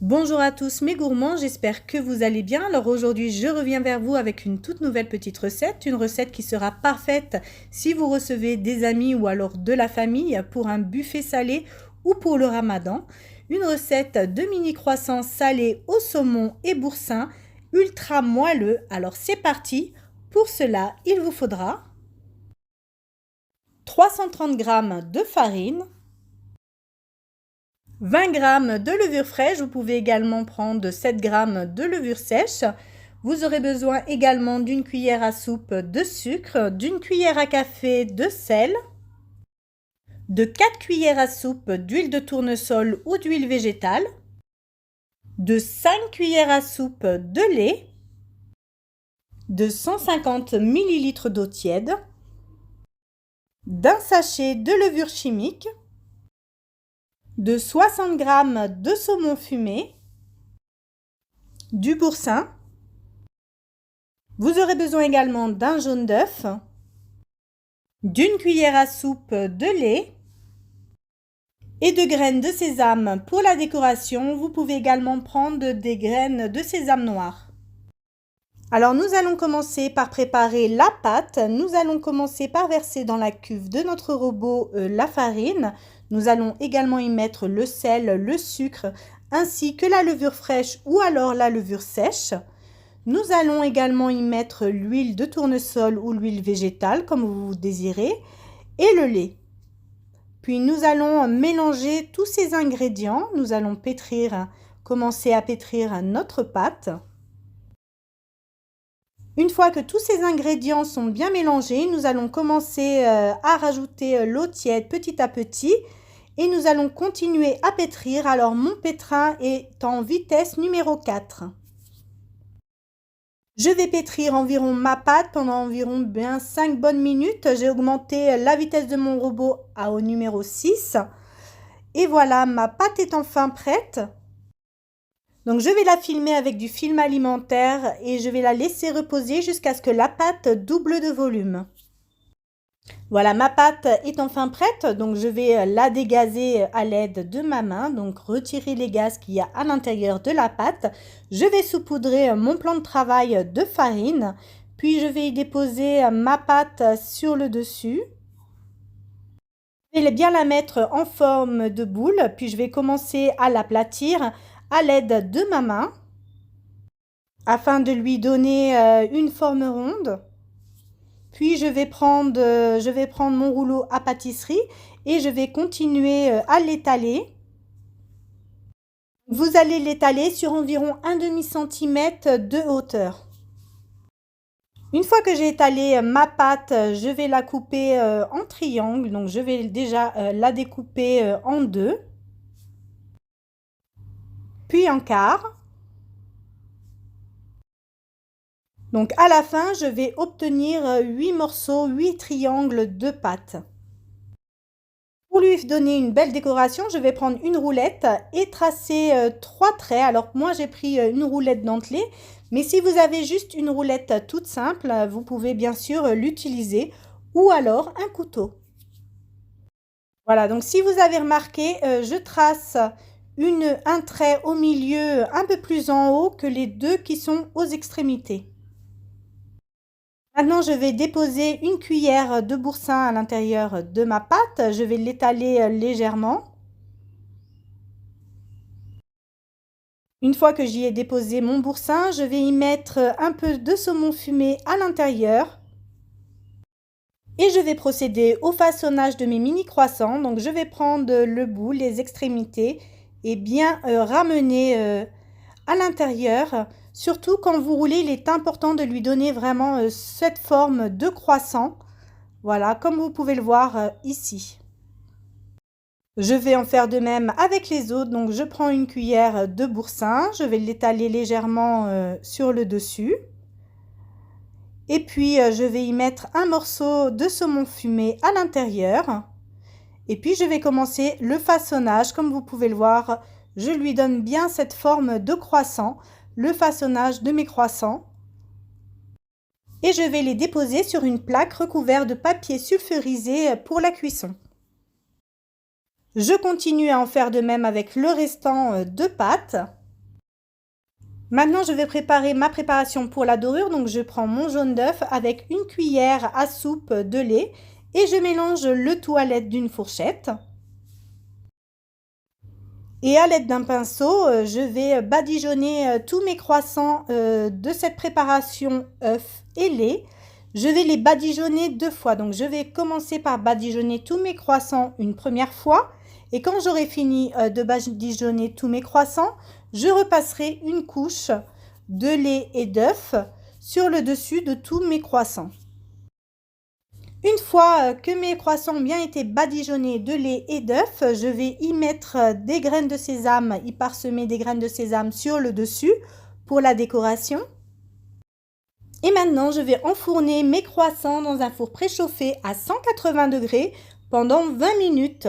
Bonjour à tous mes gourmands, j'espère que vous allez bien. Alors aujourd'hui, je reviens vers vous avec une toute nouvelle petite recette, une recette qui sera parfaite si vous recevez des amis ou alors de la famille pour un buffet salé ou pour le ramadan. Une recette de mini croissants salés au saumon et boursin, ultra moelleux. Alors c'est parti. Pour cela, il vous faudra 330 g de farine, 20 g de levure fraîche, vous pouvez également prendre 7 g de levure sèche. Vous aurez besoin également d'une cuillère à soupe de sucre, d'une cuillère à café de sel, de 4 cuillères à soupe d'huile de tournesol ou d'huile végétale, de 5 cuillères à soupe de lait, de 150 ml d'eau tiède, d'un sachet de levure chimique, de 60 g de saumon fumé, du boursin. Vous aurez besoin également d'un jaune d'œuf, d'une cuillère à soupe de lait et de graines de sésame pour la décoration. Vous pouvez également prendre des graines de sésame noir. Alors nous allons commencer par préparer la pâte. Nous allons commencer par verser dans la cuve de notre robot la farine. Nous allons également y mettre le sel, le sucre ainsi que la levure fraîche ou alors la levure sèche. Nous allons également y mettre l'huile de tournesol ou l'huile végétale comme vous désirez et le lait. Puis nous allons mélanger tous ces ingrédients. Nous allons commencer à pétrir notre pâte. Une fois que tous ces ingrédients sont bien mélangés, nous allons commencer à rajouter l'eau tiède petit à petit et nous allons continuer à pétrir. Alors mon pétrin est en vitesse numéro 4. Je vais pétrir environ ma pâte pendant environ bien 5 bonnes minutes. J'ai augmenté la vitesse de mon robot au numéro 6. Et voilà, ma pâte est enfin prête. Donc je vais la filmer avec du film alimentaire et je vais la laisser reposer jusqu'à ce que la pâte double de volume. Voilà, ma pâte est enfin prête, donc je vais la dégazer à l'aide de ma main, donc retirer les gaz qu'il y a à l'intérieur de la pâte. Je vais saupoudrer mon plan de travail de farine, puis je vais y déposer ma pâte sur le dessus. Je vais bien la mettre en forme de boule, puis je vais commencer à l'aplatir à l'aide de ma main afin de lui donner une forme ronde. Puis je vais prendre mon rouleau à pâtisserie et je vais continuer à l'étaler. Vous allez l'étaler sur environ 1/2 cm de hauteur. Une fois que j'ai étalé ma pâte, je vais la couper en triangle. Donc je vais déjà la découper en deux, puis en quart. Donc à la fin, je vais obtenir 8 morceaux, 8 triangles de pâte. Pour lui donner une belle décoration, je vais prendre une roulette et tracer 3 traits. Alors moi j'ai pris une roulette dentelée, mais si vous avez juste une roulette toute simple, vous pouvez bien sûr l'utiliser ou alors un couteau. Voilà, donc si vous avez remarqué, je trace un trait au milieu un peu plus en haut que les deux qui sont aux extrémités. Maintenant, je vais déposer une cuillère de boursin à l'intérieur de ma pâte. Je vais l'étaler légèrement. Une fois que j'y ai déposé mon boursin, je vais y mettre un peu de saumon fumé à l'intérieur. Et je vais procéder au façonnage de mes mini croissants. Donc, je vais prendre le bout, les extrémités et bien ramener à l'intérieur. Surtout quand vous roulez, il est important de lui donner vraiment cette forme de croissant. Voilà, comme vous pouvez le voir ici. Je vais en faire de même avec les autres. Donc je prends une cuillère de boursin, je vais l'étaler légèrement sur le dessus. Et puis je vais y mettre un morceau de saumon fumé à l'intérieur. Et puis je vais commencer le façonnage. Comme vous pouvez le voir, je lui donne bien cette forme de croissant. Le façonnage de mes croissants et je vais les déposer sur une plaque recouverte de papier sulfurisé pour la cuisson. Je continue à en faire de même avec le restant de pâte. Maintenant, je vais préparer ma préparation pour la dorure. Donc, je prends mon jaune d'œuf avec une cuillère à soupe de lait et je mélange le tout à l'aide d'une fourchette. Et à l'aide d'un pinceau, je vais badigeonner tous mes croissants de cette préparation œuf et lait. Je vais les badigeonner 2 fois. Donc, je vais commencer par badigeonner tous mes croissants une première fois. Et quand j'aurai fini de badigeonner tous mes croissants, je repasserai une couche de lait et d'œuf sur le dessus de tous mes croissants. Une fois que mes croissants ont bien été badigeonnés de lait et d'œuf, je vais y mettre des graines de sésame, y parsemer des graines de sésame sur le dessus pour la décoration. Et maintenant, je vais enfourner mes croissants dans un four préchauffé à 180 degrés pendant 20 minutes.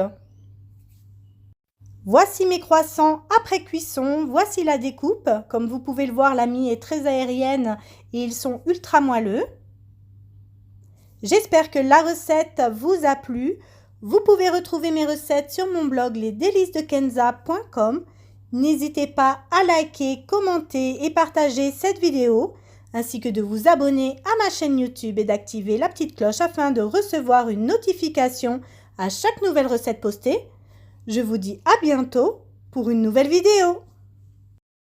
Voici mes croissants après cuisson, voici la découpe. Comme vous pouvez le voir, la mie est très aérienne et ils sont ultra moelleux. J'espère que la recette vous a plu. Vous pouvez retrouver mes recettes sur mon blog lesdélicesdekenza.com. N'hésitez pas à liker, commenter et partager cette vidéo, ainsi que de vous abonner à ma chaîne YouTube et d'activer la petite cloche afin de recevoir une notification à chaque nouvelle recette postée. Je vous dis à bientôt pour une nouvelle vidéo.